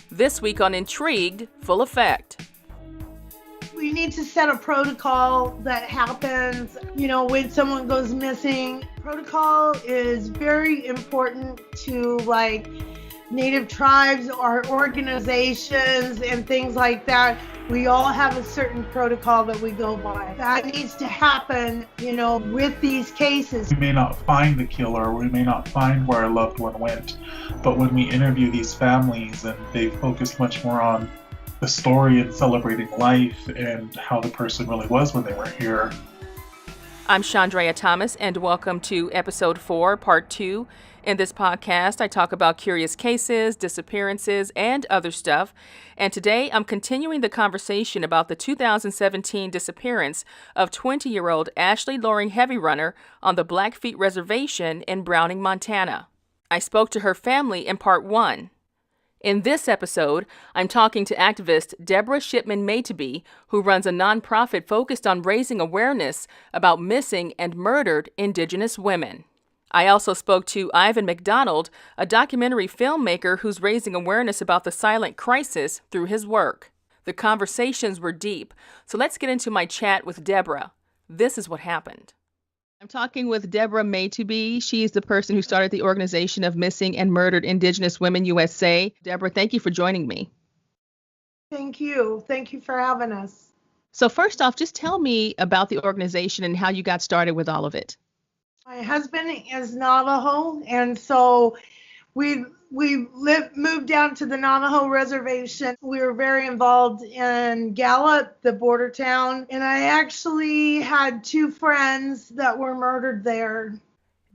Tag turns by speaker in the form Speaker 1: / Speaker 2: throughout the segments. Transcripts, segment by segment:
Speaker 1: This week on Intrigued Full Effect.
Speaker 2: We need to set a protocol that happens, when someone goes missing. Protocol is very important to Native tribes or organizations and things like that. We all have a certain protocol that we go by. That needs to happen, with these cases.
Speaker 3: We may not find the killer, we may not find where our loved one went, but when we interview these families and they focus much more on the story and celebrating life and how the person really was when they were here.
Speaker 1: I'm Chandrea Thomas, and welcome to Episode 4, Part 2. In this podcast, I talk about curious cases, disappearances, and other stuff. And today, I'm continuing the conversation about the 2017 disappearance of 20-year-old Ashley Loring Heavy Runner on the Blackfeet Reservation in Browning, Montana. I spoke to her family in Part 1. In this episode, I'm talking to activist Deborah Maytubee, who runs a nonprofit focused on raising awareness about missing and murdered Indigenous women. I also spoke to Ivan McDonald, a documentary filmmaker who's raising awareness about the silent crisis through his work. The conversations were deep, so let's get into my chat with Deborah. This is what happened. I'm talking with Deborah Maytubee. She's the person who started the organization of Missing and Murdered Indigenous Women USA. Deborah, thank you for joining me.
Speaker 2: Thank you. Thank you for having us.
Speaker 1: So first off, just tell me about the organization and how you got started with all of it.
Speaker 2: My husband is Navajo, and so we moved down to the Navajo reservation. We were very involved in Gallup, the border town, and I actually had two friends that were murdered there.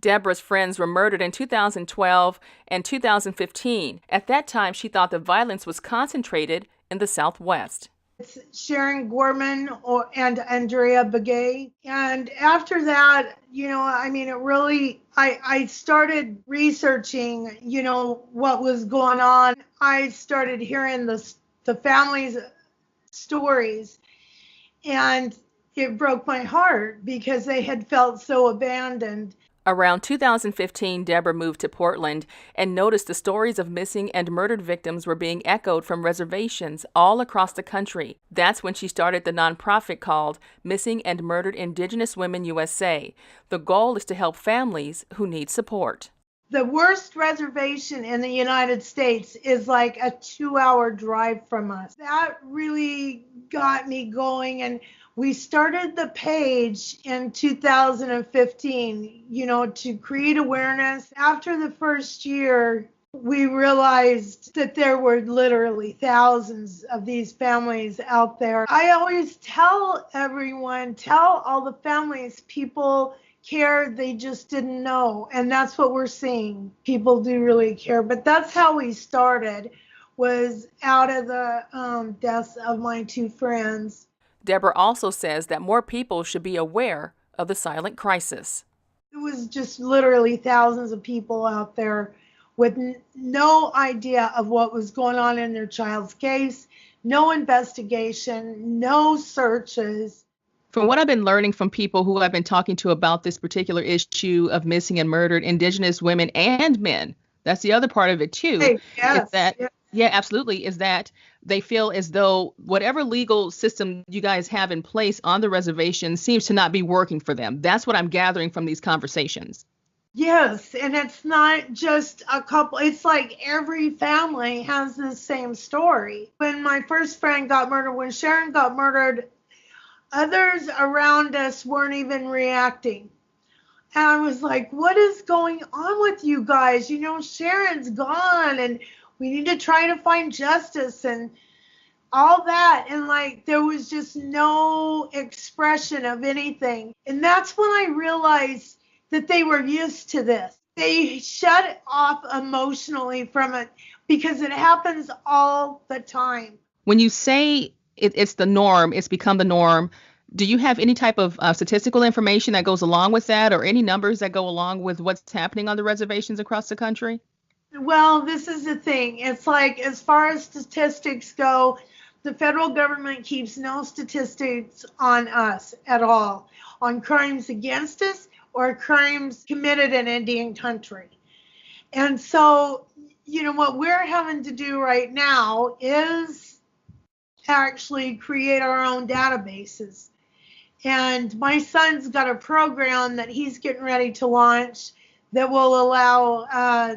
Speaker 1: Deborah's friends were murdered in 2012 and 2015. At that time, she thought the violence was concentrated in the Southwest.
Speaker 2: It's Sharon Gorman and Andrea Begay. And after that, I started researching, what was going on. I started hearing the families' stories, and it broke my heart because they had felt so abandoned.
Speaker 1: Around 2015, Deborah moved to Portland and noticed the stories of missing and murdered victims were being echoed from reservations all across the country. That's when she started the nonprofit called Missing and Murdered Indigenous Women USA. The goal is to help families who need support.
Speaker 2: The worst reservation in the United States is like a 2-hour drive from us. That really got me going, and we started the page in 2015, to create awareness. After the first year, we realized that there were literally thousands of these families out there. I always tell all the families, people care, they just didn't know. And that's what we're seeing. People do really care. But that's how we started, was out of the deaths of my two friends.
Speaker 1: Deborah also says that more people should be aware of the silent crisis.
Speaker 2: It was just literally thousands of people out there with no idea of what was going on in their child's case, no investigation, no searches.
Speaker 1: From what I've been learning from people who I've been talking to about this particular issue of missing and murdered Indigenous women and men, that's the other part of it too.
Speaker 2: Hey, yes,
Speaker 1: is that,
Speaker 2: yes.
Speaker 1: Yeah, absolutely, is that they feel as though whatever legal system you guys have in place on the reservation seems to not be working for them. That's what I'm gathering from these conversations.
Speaker 2: Yes, and it's not just a couple. It's like every family has the same story. When my first friend got murdered, when Sharon got murdered, others around us weren't even reacting. And I was like, what is going on with you guys? Sharon's gone, and we need to try to find justice and all that. And there was just no expression of anything. And that's when I realized that they were used to this. They shut off emotionally from it because it happens all the time.
Speaker 1: When you say it's the norm, it's become the norm, do you have any type of statistical information that goes along with that, or any numbers that go along with what's happening on the reservations across the country?
Speaker 2: Well, this is the thing. It's like, as far as statistics go, the federal government keeps no statistics on us at all, on crimes against us or crimes committed in Indian country. And so what we're having to do right now is actually create our own databases. And my son's got a program that he's getting ready to launch that will allow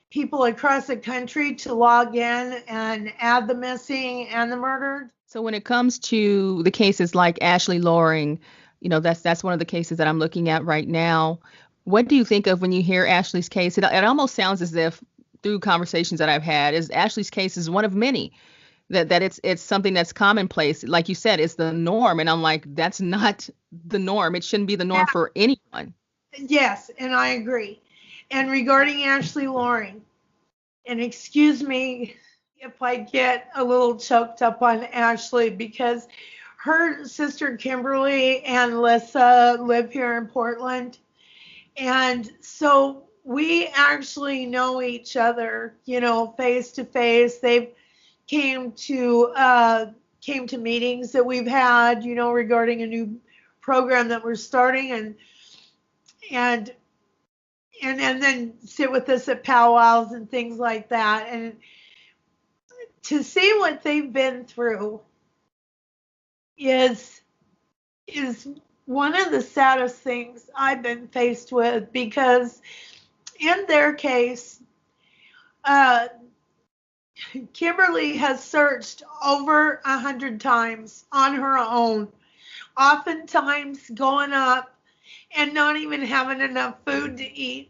Speaker 2: people across the country to log in and add the missing and the murdered.
Speaker 1: So when it comes to the cases like Ashley Loring, that's one of the cases that I'm looking at right now. What do you think of when you hear Ashley's case? It almost sounds as if, through conversations that I've had, is Ashley's case is one of many. That it's something that's commonplace. Like you said, it's the norm. And I'm like, that's not the norm. It shouldn't be the norm for anyone.
Speaker 2: Yes, and I agree. And regarding Ashley Loring, and excuse me if I get a little choked up on Ashley, because her sister Kimberly and Lissa live here in Portland. And so we actually know each other, face to face. They've came to meetings that we've had, regarding a new program that we're starting, and then sit with us at powwows and things like that. And to see what they've been through is one of the saddest things I've been faced with, because in their case, Kimberly has searched over 100 times on her own, oftentimes going up and not even having enough food to eat,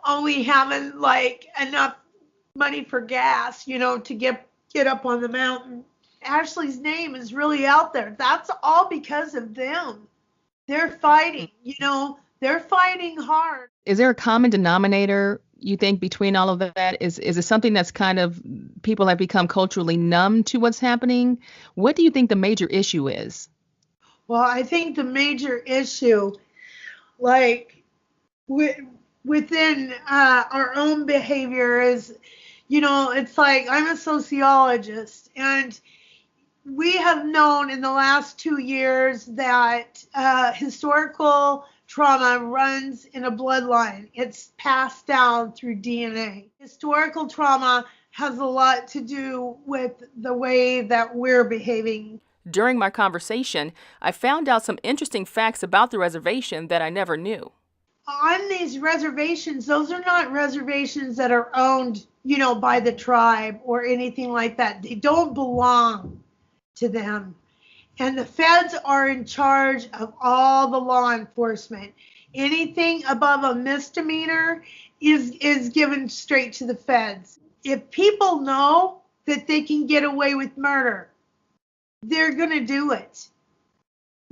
Speaker 2: only having like enough money for gas, to get up on the mountain. Ashley's name is really out there. That's all because of them. They're fighting, they're fighting hard.
Speaker 1: Is there a common denominator, you think, between all of that? Is it something that's kind of, people have become culturally numb to what's happening? What do you think the major issue is?
Speaker 2: Well, I think the major issue, like within our own behavior, is, it's like, I'm a sociologist, and we have known in the last 2 years that historical trauma runs in a bloodline. It's passed down through DNA. Historical trauma has a lot to do with the way that we're behaving.
Speaker 1: During my conversation, I found out some interesting facts about the reservation that I never knew.
Speaker 2: On these reservations, those are not reservations that are owned, by the tribe or anything like that. They don't belong to them. And the feds are in charge of all the law enforcement. Anything above a misdemeanor is given straight to the feds. If people know that they can get away with murder, they're going to do it.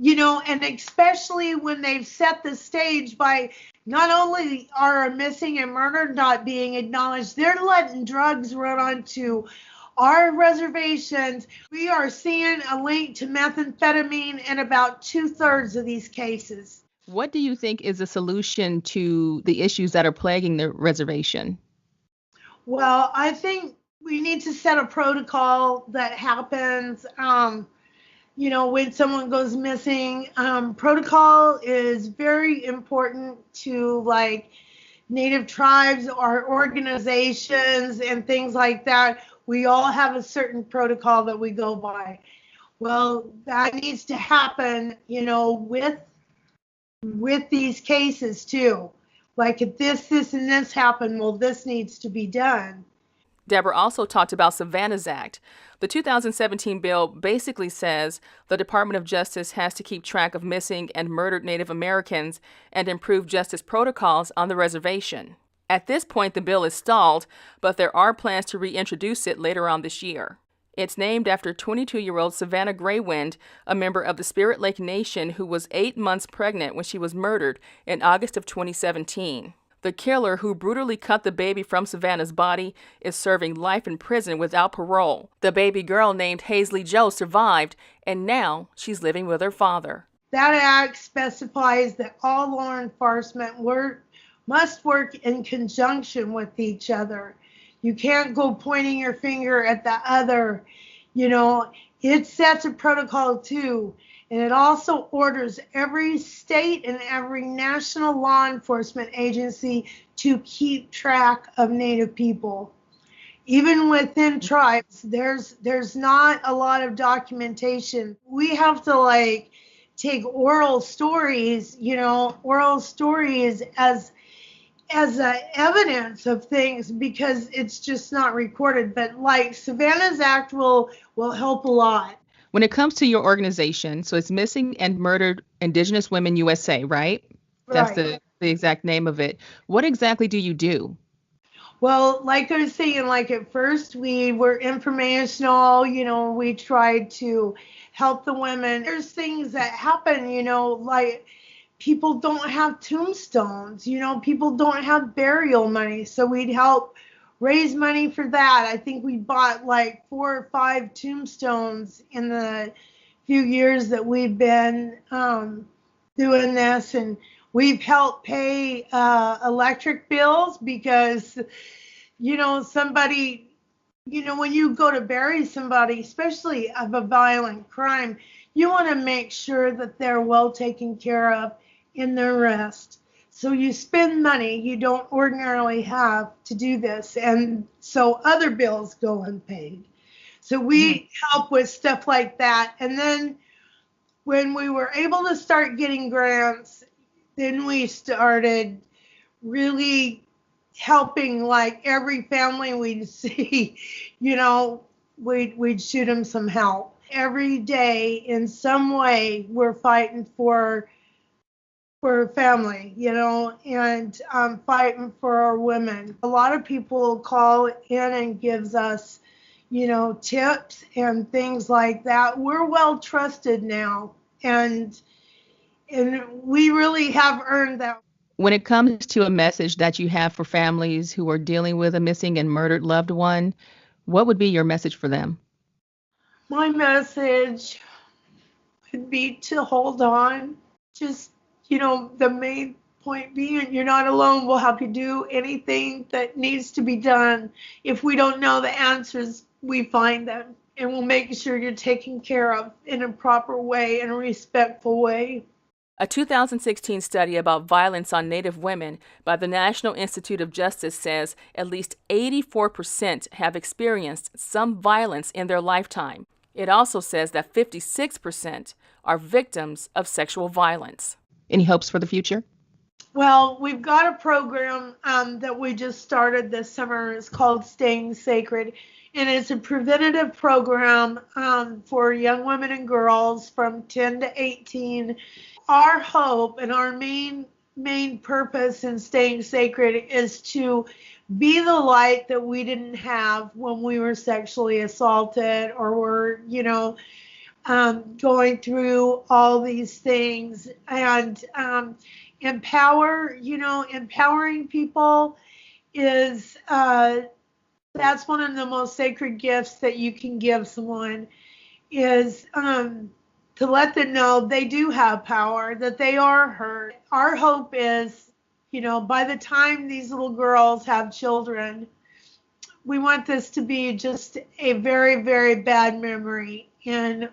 Speaker 2: And especially when they've set the stage by not only are missing and murdered not being acknowledged, they're letting drugs run onto our reservations. We are seeing a link to methamphetamine in about 2/3 of these cases.
Speaker 1: What do you think is a solution to the issues that are plaguing the reservation?
Speaker 2: Well, I think we need to set a protocol that happens, when someone goes missing. Protocol is very important to, like, Native tribes or organizations and things like that. We all have a certain protocol that we go by. Well, that needs to happen, with these cases too. Like, if this, and this happen, well, this needs to be done.
Speaker 1: Deborah also talked about Savannah's Act. The 2017 bill basically says the Department of Justice has to keep track of missing and murdered Native Americans and improve justice protocols on the reservation. At this point, the bill is stalled, but there are plans to reintroduce it later on this year. It's named after 22-year-old Savannah Graywind, a member of the Spirit Lake Nation who was 8 months pregnant when she was murdered in August of 2017. The killer, who brutally cut the baby from Savannah's body, is serving life in prison without parole. The baby girl, named Hazley Joe, survived, and now she's living with her father.
Speaker 2: That act specifies that all law enforcement must work in conjunction with each other. You can't go pointing your finger at the other. It sets a protocol too. And it also orders every state and every national law enforcement agency to keep track of Native people. Even within tribes, there's not a lot of documentation. We have to like take oral stories, oral stories as evidence of things because it's just not recorded. But like Savannah's Act will help a lot.
Speaker 1: When it comes to your organization, so it's Missing and Murdered Indigenous Women USA, right? That's
Speaker 2: Right.
Speaker 1: the exact name of it. What exactly do you do?
Speaker 2: Well, like I was saying, like at first we were informational, we tried to help the women. There's things that happen, like people don't have tombstones, people don't have burial money. So we'd help raise money for that. I think we bought like 4 or 5 tombstones in the few years that we've been doing this. And we've helped pay electric bills because, somebody, when you go to bury somebody, especially of a violent crime, you want to make sure that they're well taken care of in their rest. So you spend money you don't ordinarily have to do this. And so other bills go unpaid. So we help with stuff like that. And then when we were able to start getting grants, then we started really helping like every family we'd see, we'd shoot them some help. Every day in some way we're fighting for family, and fighting for our women. A lot of people call in and gives us, tips and things like that. We're well trusted now, and we really have earned that.
Speaker 1: When it comes to a message that you have for families who are dealing with a missing and murdered loved one, what would be your message for them?
Speaker 2: My message would be to hold on. Just, the main point being you're not alone. We'll help you do anything that needs to be done. If we don't know the answers, we find them. And we'll make sure you're taken care of in a proper way, in a respectful way.
Speaker 1: A 2016 study about violence on Native women by the National Institute of Justice says at least 84% have experienced some violence in their lifetime. It also says that 56% are victims of sexual violence. Any hopes for the future?
Speaker 2: Well, we've got a program that we just started this summer. It's called Staying Sacred. And it's a preventative program for young women and girls from 10 to 18. Our hope and our main purpose in Staying Sacred is to be the light that we didn't have when we were sexually assaulted or were, going through all these things, and empowering people is that's one of the most sacred gifts that you can give someone, is to let them know they do have power, that they are heard. Our hope is, by the time these little girls have children, we want this to be just a very, very bad memory in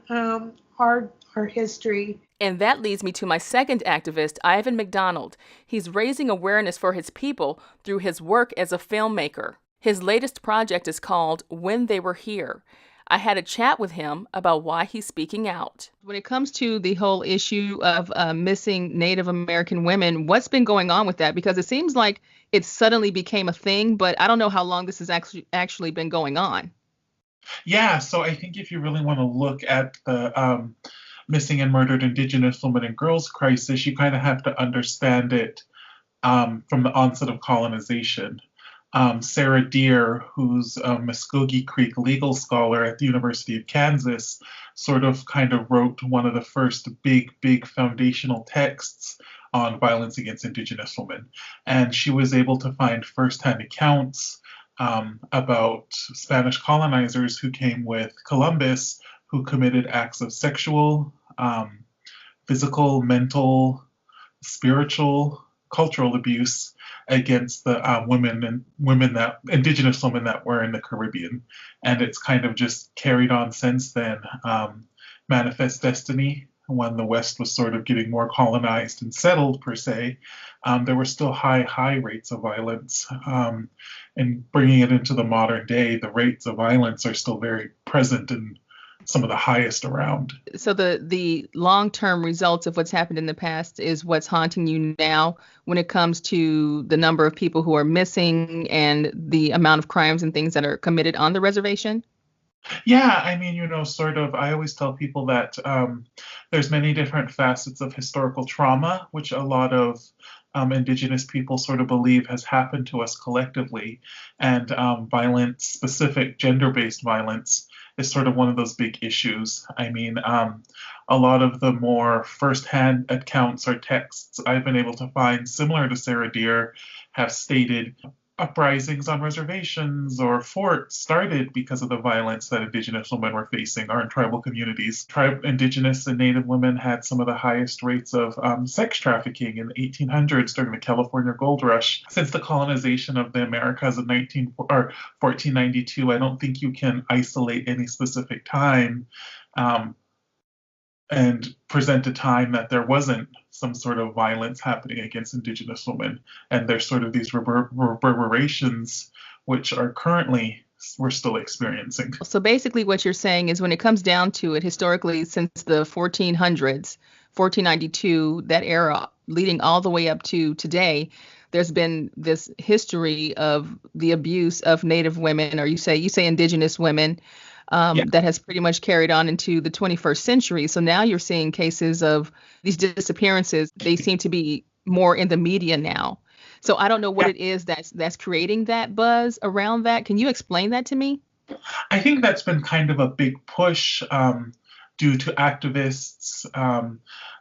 Speaker 2: our history.
Speaker 1: And that leads me to my second activist, Ivan McDonald. He's raising awareness for his people through his work as a filmmaker. His latest project is called When They Were Here. I had a chat with him about why he's speaking out. When it comes to the whole issue of missing Native American women, what's been going on with that? Because it seems like it suddenly became a thing, but I don't know how long this has actually been going on.
Speaker 3: Yeah, so I think if you really want to look at the missing and murdered Indigenous women and girls crisis, you kind of have to understand it from the onset of colonization. Sarah Deer, who's a Muskogee Creek legal scholar at the University of Kansas, sort of kind of wrote one of the first big foundational texts on violence against Indigenous women. And she was able to find firsthand accounts about Spanish colonizers who came with Columbus, who committed acts of sexual, physical, mental, spiritual, cultural abuse against the Indigenous women that were in the Caribbean. And it's kind of just carried on since then. Manifest Destiny, when the West was sort of getting more colonized and settled, per se, there were still high rates of violence. And bringing it into the modern day, the rates of violence are still very present and some of the highest around.
Speaker 1: So the long-term results of what's happened in the past is what's haunting you now when it comes to the number of people who are missing and the amount of crimes and things that are committed on the reservation?
Speaker 3: Yeah, I mean, sort of, I always tell people that there's many different facets of historical trauma, which a lot of Indigenous people sort of believe has happened to us collectively. And violence, specific gender-based violence, is sort of one of those big issues. I mean, a lot of the more firsthand accounts or texts I've been able to find, similar to Sarah Deer, have stated uprisings on reservations or forts started because of the violence that Indigenous women were facing or in tribal communities. Indigenous and Native women had some of the highest rates of sex trafficking in the 1800s during the California Gold Rush. Since the colonization of the Americas in 1492, I don't think you can isolate any specific time and present a time that there wasn't some sort of violence happening against Indigenous women. And there's sort of these reverberations, which are currently we're still experiencing.
Speaker 1: So basically what you're saying is when it comes down to it, historically, since the 1400s, 1492, that era leading all the way up to today, there's been this history of the abuse of Native women, or you say Indigenous women, that has pretty much carried on into the 21st century. So now you're seeing cases of these disappearances. They seem to be more in the media now. So I don't know what it is that's creating that buzz around that. Can you explain that to me?
Speaker 3: I think that's been kind of a big push due to activists.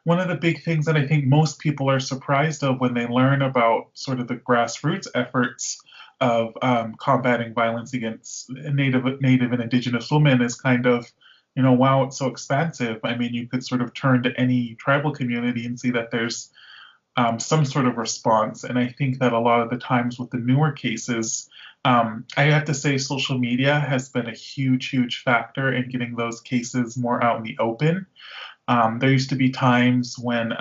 Speaker 3: One of the big things that I think most people are surprised of when they learn about sort of the grassroots efforts of combating violence against Native and Indigenous women is kind of, wow, it's so expansive. I mean, you could sort of turn to any tribal community and see that there's some sort of response. And I think that a lot of the times with the newer cases, I have to say social media has been a huge factor in getting those cases more out in the open. There used to be times when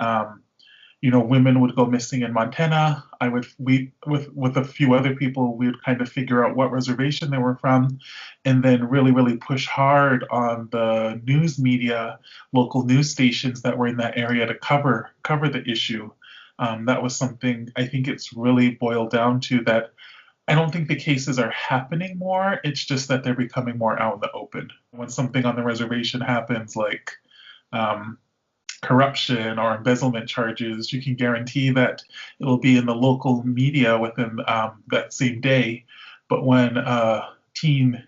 Speaker 3: women would go missing in Montana. With a few other people, we would kind of figure out what reservation they were from, and then really push hard on the news media, local news stations that were in that area to cover the issue. That was something I think it's really boiled down to, that I don't think the cases are happening more. It's just that they're becoming more out in the open. When something on the reservation happens, like corruption or embezzlement charges, you can guarantee that it'll be in the local media within that same day. But when a teen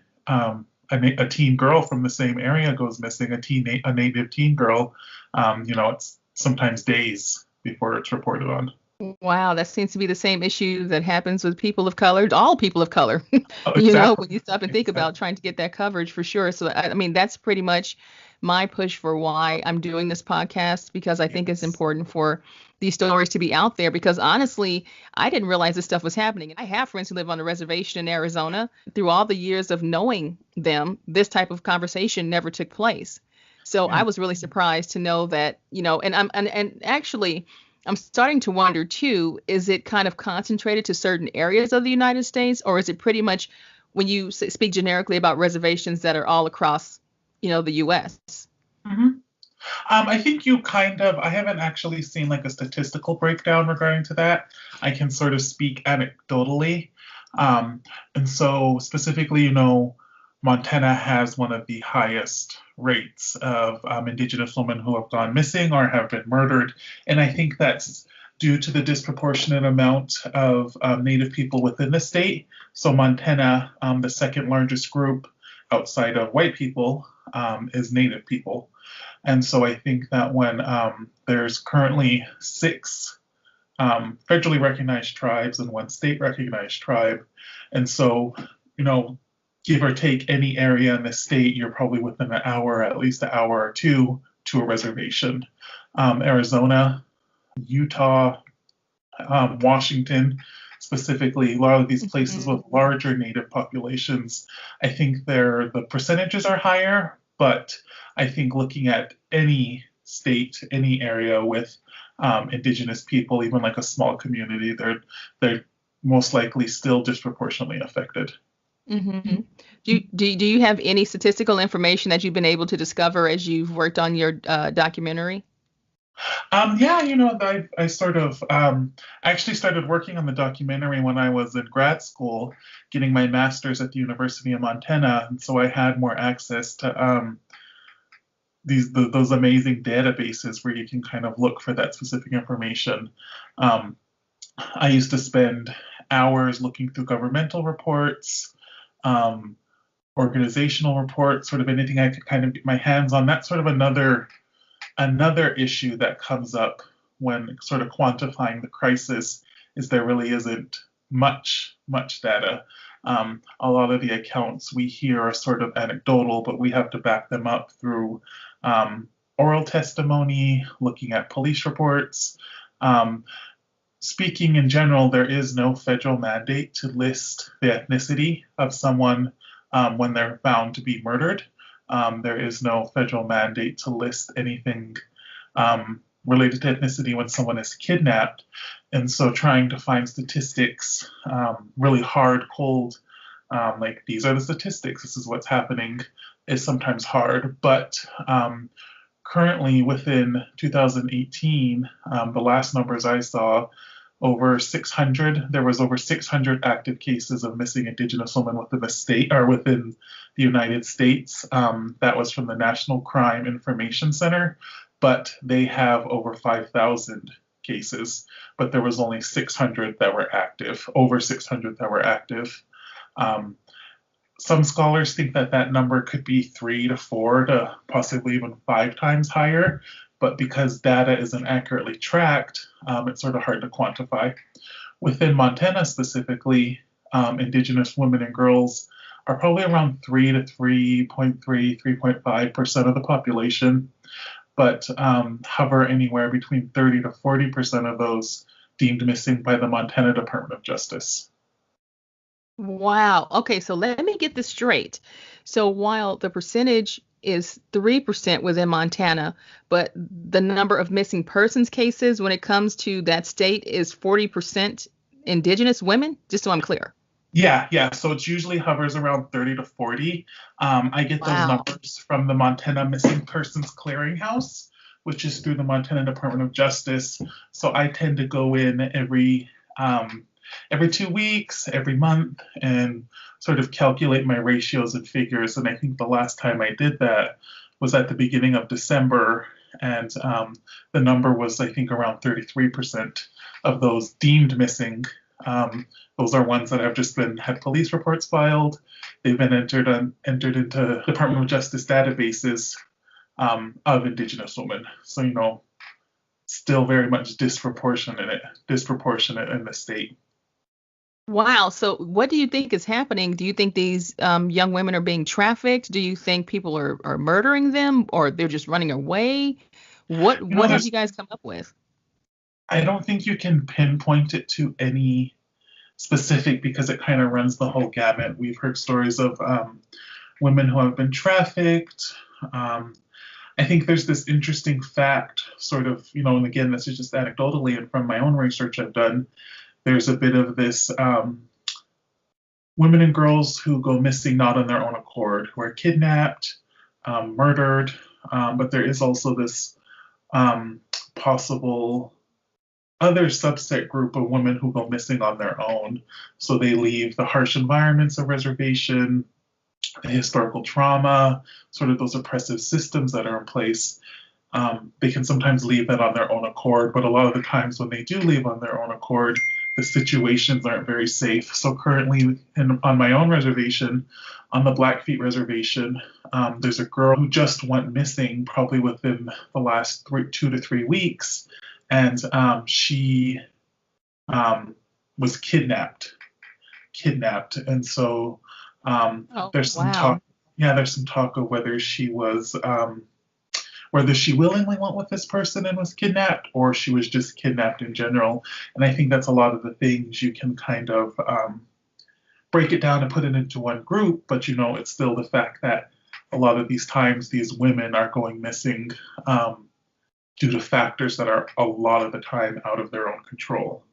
Speaker 3: girl from the same area goes missing, a Native teen girl, it's sometimes days before it's reported on.
Speaker 1: Wow, that seems to be the same issue that happens with people of color, all people of color.
Speaker 3: Oh, exactly.
Speaker 1: When you stop and think about trying to get that coverage, for sure. So, I mean, that's pretty much my push for why I'm doing this podcast, because I think it's important for these stories to be out there, because honestly, I didn't realize this stuff was happening. I have friends who live on a reservation in Arizona. Through all the years of knowing them, this type of conversation never took place. So I was really surprised to know that, and actually, I'm starting to wonder too, is it kind of concentrated to certain areas of the United States, or is it pretty much, when you speak generically about reservations, that are all across, the U.S.?
Speaker 3: Mm-hmm. I think I haven't actually seen like a statistical breakdown regarding to that. I can sort of speak anecdotally. And so specifically, Montana has one of the highest rates of Indigenous women who have gone missing or have been murdered. And I think that's due to the disproportionate amount of Native people within the state. So Montana, the second largest group outside of white people, is Native people. And so I think that when there's currently 6 federally recognized tribes and 1 state recognized tribe, and so, give or take any area in the state, you're probably within an hour, at least an hour or two, to a reservation. Arizona, Utah, Washington, specifically, a lot of these places with larger Native populations, I think the percentages are higher, but I think looking at any state, any area with Indigenous people, even like a small community, they're most likely still disproportionately affected.
Speaker 1: Mm-hmm. Do you have any statistical information that you've been able to discover as you've worked on your documentary?
Speaker 3: Yeah, I sort of actually started working on the documentary when I was in grad school, getting my master's at the University of Montana, and so I had more access to those amazing databases where you can kind of look for that specific information. Um, I used to spend hours looking through governmental reports, um, organizational reports, sort of anything I could kind of get my hands on. That's sort of another issue that comes up when sort of quantifying the crisis is there really isn't much data. A lot of the accounts we hear are sort of anecdotal, but we have to back them up through oral testimony, looking at police reports. Speaking in general, there is no federal mandate to list the ethnicity of someone when they're found to be murdered. There is no federal mandate to list anything related to ethnicity when someone is kidnapped. And so trying to find statistics, really hard, cold, like these are the statistics, this is what's happening, is sometimes hard. But currently within 2018, the last numbers I saw, there was over 600 active cases of missing Indigenous women within the state or within the United States. That was from the National Crime Information Center, but they have over 5,000 cases, but there was only 600 that were active, over 600 that were active. Some scholars think that number could be 3 to 4 to possibly even 5 times higher, but because data isn't accurately tracked, it's sort of hard to quantify. Within Montana specifically, Indigenous women and girls are probably around 3 to 3.3, 3.5% of the population, but hover anywhere between 30 to 40% of those deemed missing by the Montana Department of Justice.
Speaker 1: Wow. Okay, so let me get this straight. So while the percentage is 3% within Montana, but the number of missing persons cases when it comes to that state is 40% Indigenous women, just so I'm clear.
Speaker 3: Yeah. So it usually hovers around 30 to 40. I get those numbers from the Montana Missing Persons Clearinghouse, which is through the Montana Department of Justice. So I tend to go in every 2 weeks, every month, and sort of calculate my ratios and figures. And I think the last time I did that was at the beginning of December, and the number was, I think, around 33% of those deemed missing. Those are ones that have just had police reports filed. They've been entered into Department of Justice databases of Indigenous women. So, still very much disproportionate in the state.
Speaker 1: Wow. So what do you think is happening? Do you think these young women are being trafficked? Do you think people are murdering them, or they're just running away? What have you guys come up with?
Speaker 3: I don't think you can pinpoint it to any specific because it kind of runs the whole gamut. We've heard stories of women who have been trafficked. I think there's this interesting fact, sort of, and again, this is just anecdotally and from my own research I've done. There's a bit of this women and girls who go missing not on their own accord, who are kidnapped, murdered, but there is also this possible other subset group of women who go missing on their own. So they leave the harsh environments of reservation, the historical trauma, sort of those oppressive systems that are in place. They can sometimes leave that on their own accord, but a lot of the times when they do leave on their own accord, the situations aren't very safe. So currently on my own reservation, on the Blackfeet Reservation, there's a girl who just went missing probably within the last 2 to 3 weeks. And she was kidnapped. And so there's some talk. Yeah, there's some talk of whether she willingly went with this person and was kidnapped, or she was just kidnapped in general. And I think that's a lot of the things you can kind of break it down and put it into one group, but it's still the fact that a lot of these times these women are going missing due to factors that are a lot of the time out of their own control.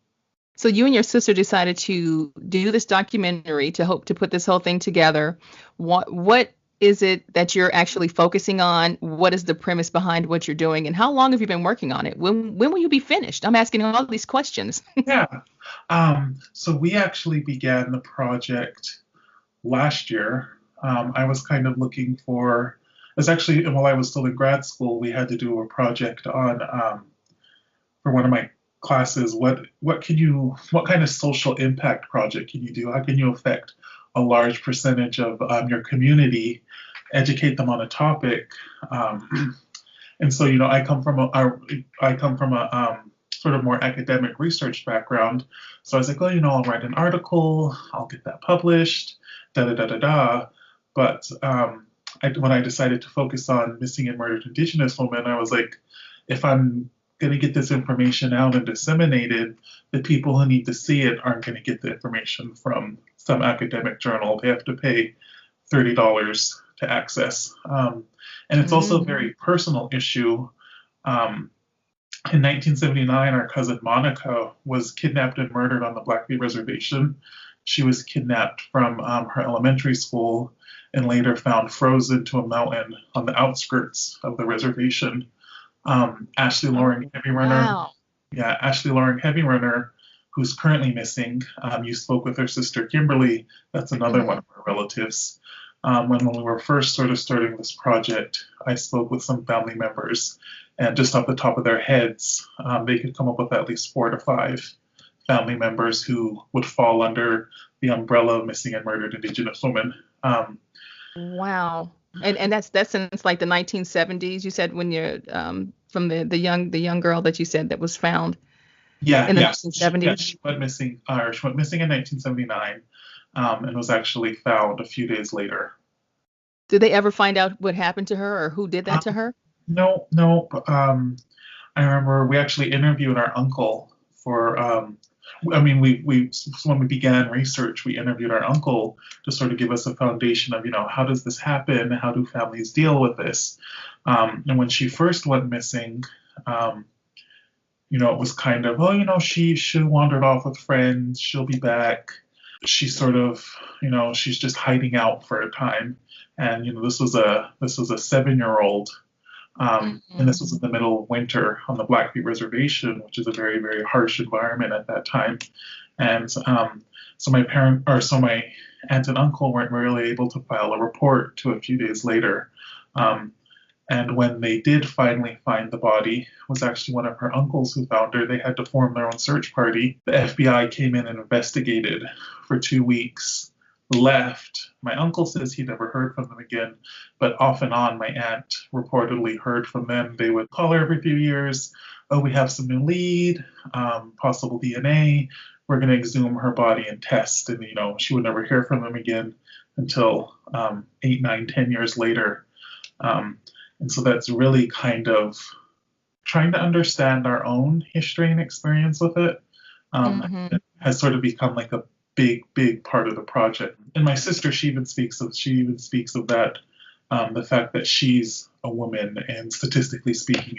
Speaker 1: So you and your sister decided to do this documentary to hope to put this whole thing together. What is it that you're actually focusing on? What is the premise behind what you're doing? And how long have you been working on it? When will you be finished? I'm asking all these questions.
Speaker 3: Yeah. So we actually began the project last year. I was kind of looking for, it was actually while I was still in grad school, we had to do a project on, for one of my classes, what kind of social impact project can you do? How can you affect a large percentage of your community, educate them on a topic? And so, I come from a sort of more academic research background. So I was like, I'll write an article, I'll get that published, da da da da da. But when I decided to focus on missing and murdered Indigenous women, I was like, if I'm going to get this information out and disseminated, the people who need to see it aren't going to get the information from some academic journal. They have to pay $30 to access. And it's also a very personal issue. In 1979, our cousin Monica was kidnapped and murdered on the Blackfeet Reservation. She was kidnapped from her elementary school and later found frozen to a mountain on the outskirts of the reservation. Ashley Loring Heavy Runner.
Speaker 1: Wow.
Speaker 3: Yeah, Ashley Loring Heavy Runner, who's currently missing. You spoke with her sister Kimberly. That's another one of her relatives. When we were first sort of starting this project, I spoke with some family members, and just off the top of their heads, they could come up with at least 4 to 5 family members who would fall under the umbrella of missing and murdered Indigenous women.
Speaker 1: Wow. And that's since like the 1970s, you said, when you're from the young girl that you said that was found.
Speaker 3: Yeah,
Speaker 1: in the
Speaker 3: yes.
Speaker 1: 1970s.
Speaker 3: Yeah, she went missing in 1979, and was actually found a few days later.
Speaker 1: Did they ever find out what happened to her or who did that to her?
Speaker 3: No. I remember we actually interviewed our uncle for. We when we began research, we interviewed our uncle to sort of give us a foundation of, how does this happen? How do families deal with this? And when she first went missing, it was kind of, she wandered off with friends. She'll be back. She sort of, she's just hiding out for a time. And this was a 7-year-old. And this was in the middle of winter on the Blackfeet Reservation, which is a very, very harsh environment at that time. And so my aunt and uncle weren't really able to file a report till a few days later. And when they did finally find the body, it was actually one of her uncles who found her. They had to form their own search party. The FBI came in and investigated for 2 weeks, left. My uncle says he never heard from them again, but off and on, my aunt reportedly heard from them. They would call her every few years. Oh, we have some new lead, possible DNA. We're going to exhume her body and test. And, she would never hear from them again until 8, 9, 10 years later. And so that's really kind of trying to understand our own history and experience with it. It has sort of become like a big part of the project. And my sister, she even speaks of that, the fact that she's a woman, and statistically speaking,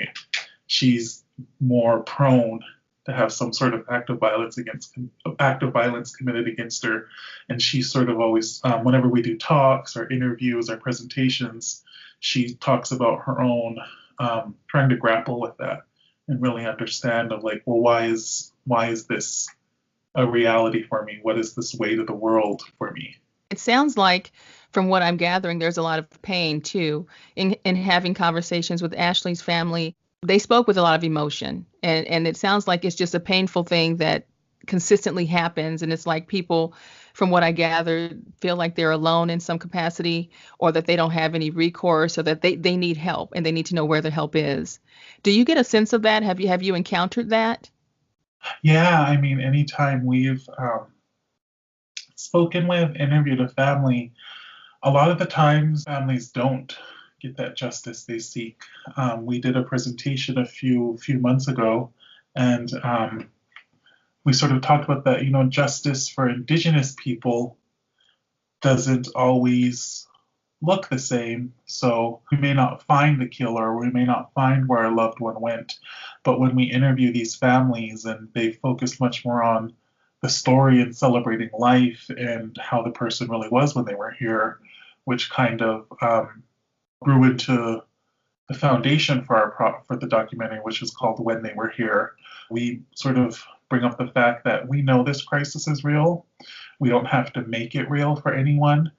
Speaker 3: she's more prone to have some sort of act of violence committed against her. And she sort of always, whenever we do talks or interviews or presentations, she talks about her own trying to grapple with that and really understand of like, well, why is this a reality for me? What is this weight of the world for me?
Speaker 1: It sounds like, from what I'm gathering, there's a lot of pain too in having conversations with Ashley's family. They spoke with a lot of emotion, and it sounds like it's just a painful thing that consistently happens. And it's like people, from what I gather, feel like they're alone in some capacity, or that they don't have any recourse, or that they need help and they need to know where the help is. Do you get a sense of that? Have you encountered that?
Speaker 3: Yeah, I mean, anytime we've spoken with, interviewed a family, a lot of the times families don't get that justice they seek. We did a presentation a few months ago, and we sort of talked about that, justice for Indigenous people doesn't always look the same. So we may not find the killer, we may not find where our loved one went. But when we interview these families and they focus much more on the story and celebrating life and how the person really was when they were here, which kind of grew into the foundation for for the documentary, which is called When They Were Here. We sort of bring up the fact that we know this crisis is real. We don't have to make it real for anyone.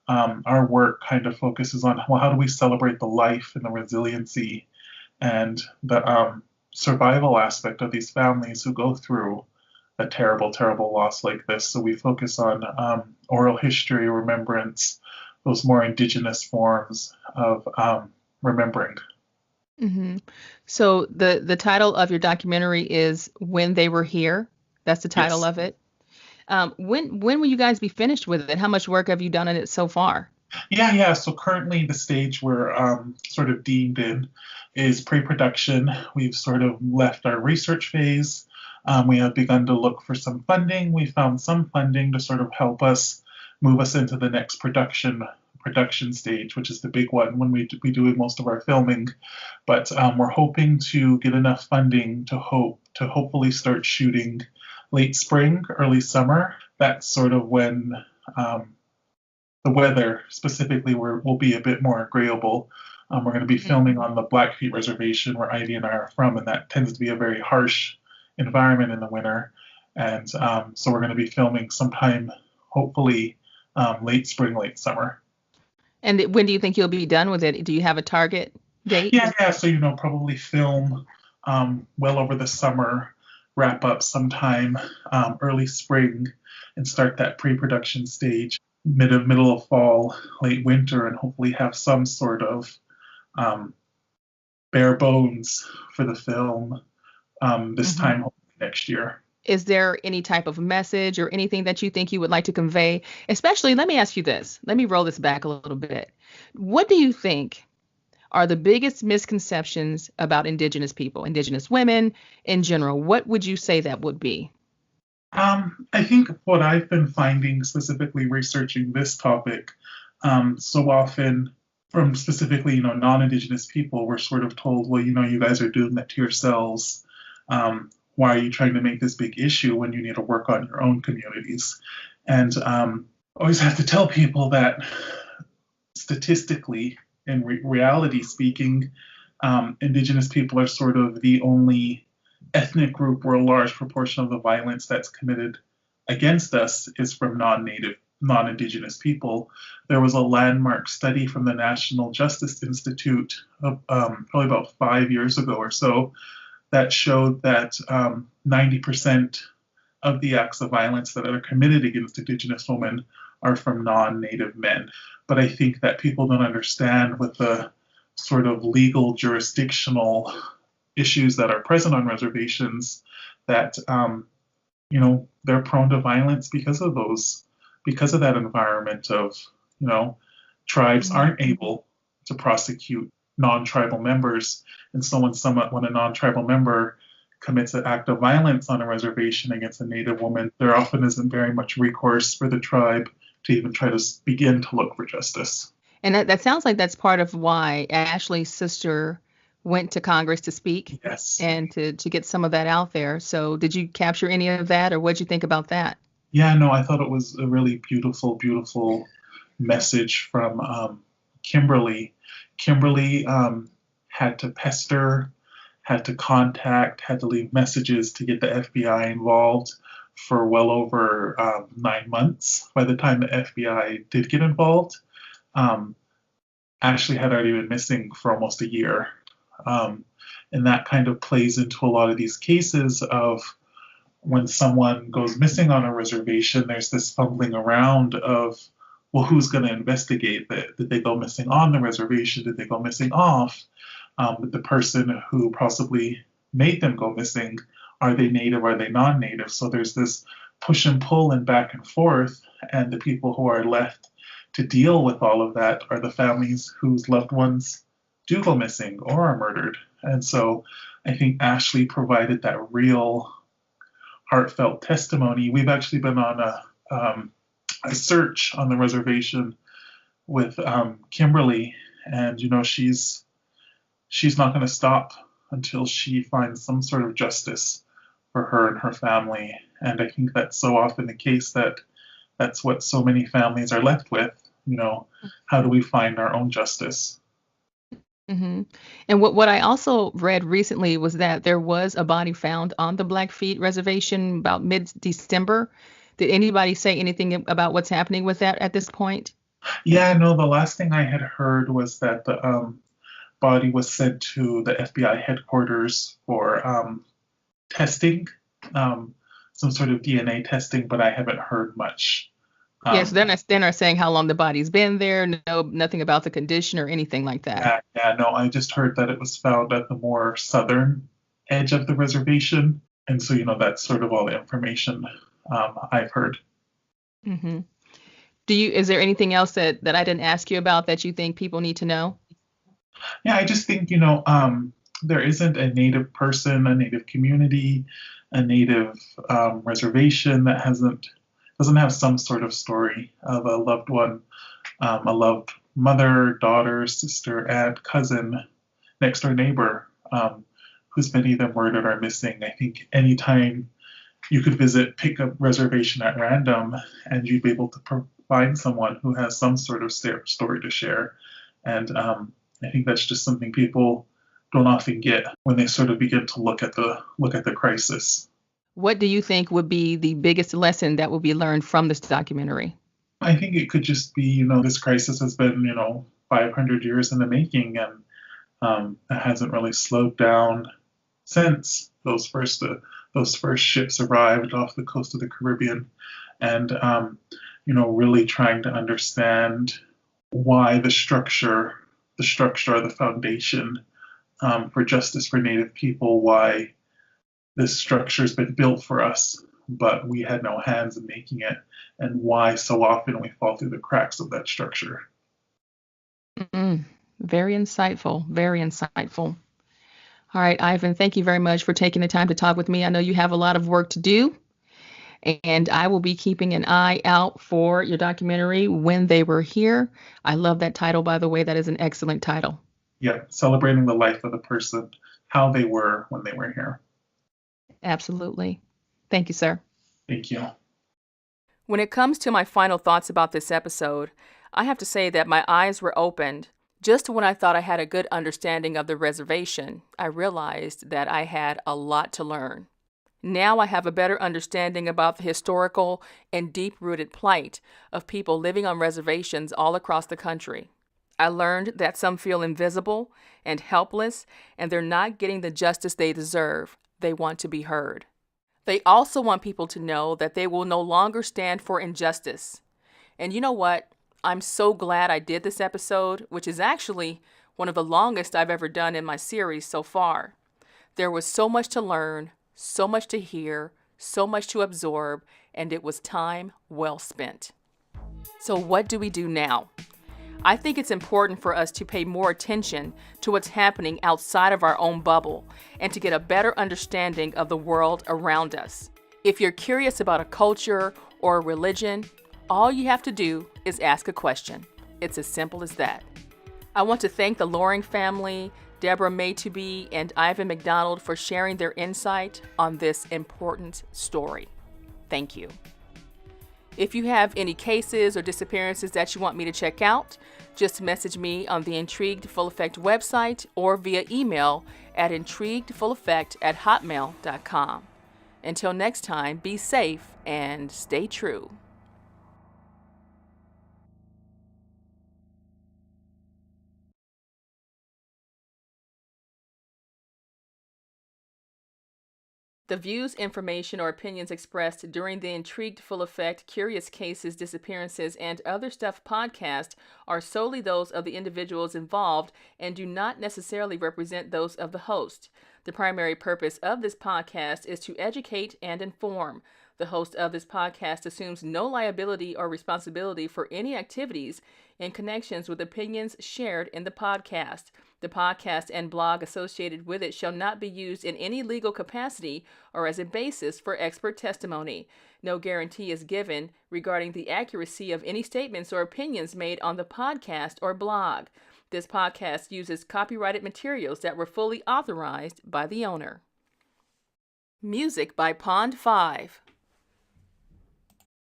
Speaker 3: Our work kind of focuses on, well, how do we celebrate the life and the resiliency and the survival aspect of these families who go through a terrible, terrible loss like this. So we focus on oral history, remembrance, those more indigenous forms of remembering.
Speaker 1: Mm-hmm. So the title of your documentary is When They Were Here. That's the title
Speaker 3: Yes.
Speaker 1: of it. When will you guys be finished with it? How much work have you done on it so far?
Speaker 3: Yeah. So currently the stage we're sort of deemed in is pre-production. We've sort of left our research phase. We have begun to look for some funding. We found some funding to sort of help us move us into the next production stage, which is the big one when we be doing most of our filming. But we're hoping to get enough funding to hopefully start shooting late spring, early summer. That's sort of when the weather specifically will be a bit more agreeable. We're going to be filming on the Blackfeet Reservation where Ivy and I are from, and that tends to be a very harsh environment in the winter. And so we're going to be filming sometime, hopefully, late spring, late summer.
Speaker 1: And when do you think you'll be done with it? Do you have a target date?
Speaker 3: Yeah. So, probably film well over the summer, wrap up sometime early spring, and start that pre-production stage middle of fall, late winter, and hopefully have some sort of bare bones for the film this time hopefully next year.
Speaker 1: Is there any type of message or anything that you think you would like to convey? Especially, let me ask you this. Let me roll this back a little bit. What do you think are the biggest misconceptions about Indigenous people, Indigenous women in general? What would you say that would be?
Speaker 3: I think what I've been finding, specifically researching this topic, so often from specifically, non-Indigenous people, we're sort of told, well, you guys are doing that to yourselves. Why are you trying to make this big issue when you need to work on your own communities? And I always have to tell people that statistically, in reality speaking, Indigenous people are sort of the only ethnic group where a large proportion of the violence that's committed against us is from non-Indigenous people. There was a landmark study from the National Justice Institute probably about 5 years ago or so that showed that 90% of the acts of violence that are committed against Indigenous women are from non-Native men. But I think that people don't understand with the sort of legal jurisdictional issues that are present on reservations that they're prone to violence because of that environment of tribes aren't able to prosecute non-tribal members, and so when a non-tribal member commits an act of violence on a reservation against a Native woman, there often isn't very much recourse for the tribe to even try to begin to look for justice.
Speaker 1: And that sounds like that's part of why Ashley's sister went to Congress to speak.
Speaker 3: Yes.
Speaker 1: And to get some of that out there. So did you capture any of that, or what did you think about that?
Speaker 3: Yeah, no, I thought it was a really beautiful, beautiful message from Kimberly. Kimberly had to pester, had to contact, had to leave messages to get the FBI involved for well over 9 months. By the time the FBI did get involved, Ashley had already been missing for almost a year. And that kind of plays into a lot of these cases of when someone goes missing on a reservation, there's this fumbling around of, well, who's going to investigate that? Did they go missing on the reservation? Did they go missing off? The person who possibly made them go missing, are they Native? Are they non-Native? So there's this push and pull and back and forth, and the people who are left to deal with all of that are the families whose loved ones do go missing or are murdered. And so I think Ashley provided that real heartfelt testimony. We've actually been on a search on the reservation with Kimberly, and she's not going to stop until she finds some sort of justice for her and her family. And I think that's so often the case that that's what so many families are left with. How do we find our own justice?
Speaker 1: hmm And what I also read recently was that there was a body found on the Blackfeet Reservation about mid-December. Did anybody say anything about what's happening with that at this point?
Speaker 3: Yeah, no, the last thing I had heard was that the body was sent to the FBI headquarters for testing, um, some sort of DNA testing, but I haven't heard much.
Speaker 1: Yes,
Speaker 3: Um,
Speaker 1: they're not saying how long the body's been there. No, nothing about the condition or anything like that.
Speaker 3: yeah, no, I just heard that it was found at the more southern edge of the reservation. And so, that's sort of all the information I've heard.
Speaker 1: hmm Is there anything else that I didn't ask you about that you think people need to know?
Speaker 3: Yeah, I just think, there isn't a native person, a native community, a native reservation that doesn't have some sort of story of a loved one, a loved mother, daughter, sister, aunt, cousin, next door neighbor, who's been either murdered or missing. I think anytime you could pick a reservation at random, and you'd be able to find someone who has some sort of story to share. And I think that's just something people don't often get when they sort of begin to look at the crisis.
Speaker 1: What do you think would be the biggest lesson that will be learned from this documentary?
Speaker 3: I think it could just be, this crisis has been, 500 years in the making, and it hasn't really slowed down since those first ships arrived off the coast of the Caribbean, and really trying to understand why the structure or the foundation for justice for Native people, why this structure has been built for us, but we had no hands in making it, and why so often we fall through the cracks of that structure.
Speaker 1: Mm, very insightful, very insightful. All right, Ivan, thank you very much for taking the time to talk with me. I know you have a lot of work to do, and I will be keeping an eye out for your documentary, When They Were Here. I love that title, by the way. That is an excellent title.
Speaker 3: Yeah, celebrating the life of the person, how they were when they were here.
Speaker 1: Absolutely. Thank you, sir.
Speaker 3: Thank you.
Speaker 1: When it comes to my final thoughts about this episode, I have to say that my eyes were opened. Just when I thought I had a good understanding of the reservation, I realized that I had a lot to learn. Now I have a better understanding about the historical and deep-rooted plight of people living on reservations all across the country. I learned that some feel invisible and helpless, and they're not getting the justice they deserve. They want to be heard. They also want people to know that they will no longer stand for injustice. And you know what? I'm so glad I did this episode, which is actually one of the longest I've ever done in my series so far. There was so much to learn, so much to hear, so much to absorb, and it was time well spent. So what do we do now? I think it's important for us to pay more attention to what's happening outside of our own bubble and to get a better understanding of the world around us. If you're curious about a culture or a religion, all you have to do is ask a question. It's as simple as that. I want to thank the Loring family, Deborah Maytubee, and Ivan McDonald for sharing their insight on this important story. Thank you. If you have any cases or disappearances that you want me to check out, just message me on the Intrigued Full Effect website or via email at intriguedfulleffect@hotmail.com. Until next time, be safe and stay true. The views, information, or opinions expressed during the Intrigued Full Effect, Curious Cases, Disappearances, and Other Stuff podcast are solely those of the individuals involved and do not necessarily represent those of the host. The primary purpose of this podcast is to educate and inform. The host of this podcast assumes no liability or responsibility for any activities in connections with opinions shared in the podcast. The podcast and blog associated with it shall not be used in any legal capacity or as a basis for expert testimony. No guarantee is given regarding the accuracy of any statements or opinions made on the podcast or blog. This podcast uses copyrighted materials that were fully authorized by the owner. Music by Pond 5.